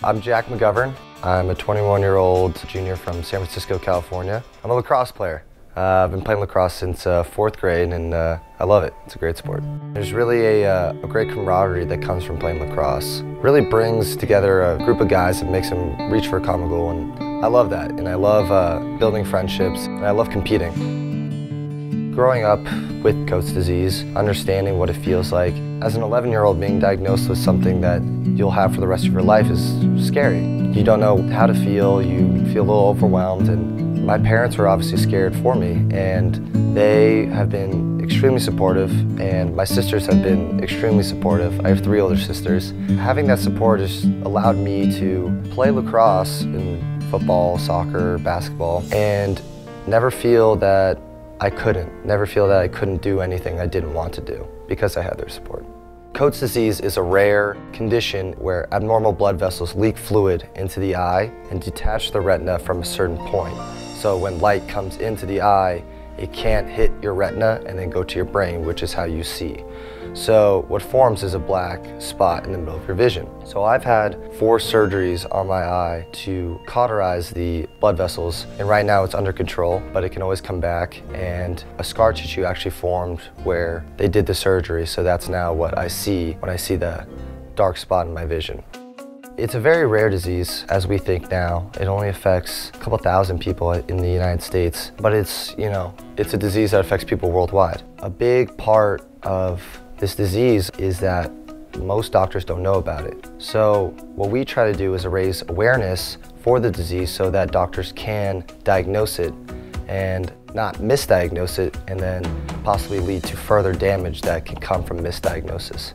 I'm Jack McGovern. I'm a 21-year-old junior from San Francisco, California. I'm a lacrosse player. I've been playing lacrosse since 4th grade and I love it. It's a great sport. There's really a great camaraderie that comes from playing lacrosse. Really brings together a group of guys and makes them reach for a common goal, and I love that. And I love building friendships, and I love competing. Growing up with Coats disease, understanding what it feels like, as an 11-year-old being diagnosed with something that you'll have for the rest of your life is scary. You don't know how to feel, you feel a little overwhelmed, and my parents were obviously scared for me, and they have been extremely supportive, and my sisters have been extremely supportive. I have 3 older sisters. Having that support has allowed me to play lacrosse in football, soccer, basketball, and never feel that I couldn't do anything I didn't want to do because I had their support. Coats disease is a rare condition where abnormal blood vessels leak fluid into the eye and detach the retina from a certain point. So when light comes into the eye, it can't hit your retina and then go to your brain, which is how you see. So what forms is a black spot in the middle of your vision. So I've had 4 surgeries on my eye to cauterize the blood vessels, and right now it's under control, but it can always come back, and a scar tissue actually formed where they did the surgery, so that's now what I see when I see the dark spot in my vision. It's a very rare disease, as we think now. It only affects a couple thousand people in the United States, but it's a disease that affects people worldwide. A big part of this disease is that most doctors don't know about it. So what we try to do is raise awareness for the disease so that doctors can diagnose it and not misdiagnose it and then possibly lead to further damage that can come from misdiagnosis.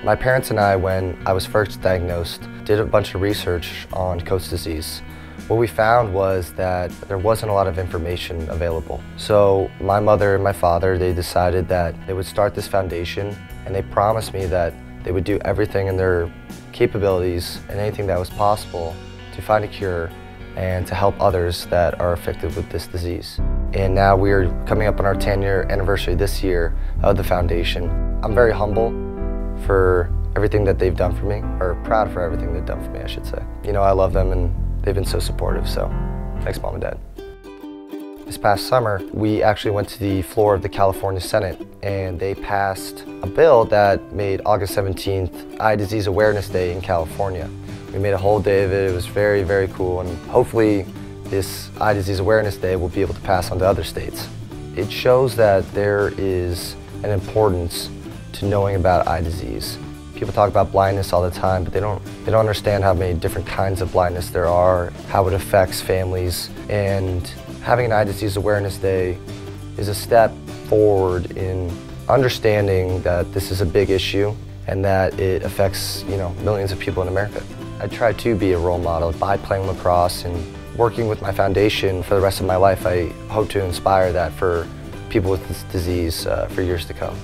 My parents and I, when I was first diagnosed, did a bunch of research on Coats disease. What we found was that there wasn't a lot of information available. So my mother and my father, they decided that they would start this foundation, and they promised me that they would do everything in their capabilities and anything that was possible to find a cure and to help others that are affected with this disease. And now we're coming up on our 10-year anniversary this year of the foundation. I'm very humble for everything that they've done for me, or proud for everything they've done for me, I should say. You know, I love them and they've been so supportive, so thanks, Mom and Dad. This past summer, we actually went to the floor of the California Senate, and they passed a bill that made August 17th Eye Disease Awareness Day in California. We made a whole day of it. It was very, very cool, and hopefully this Eye Disease Awareness Day will be able to pass on to other states. It shows that there is an importance to knowing about eye disease. People talk about blindness all the time, but they don't understand how many different kinds of blindness there are, how it affects families, and having an Eye Disease Awareness Day is a step forward in understanding that this is a big issue and that it affects, millions of people in America. I try to be a role model by playing lacrosse, and working with my foundation for the rest of my life. I hope to inspire that for people with this disease for years to come.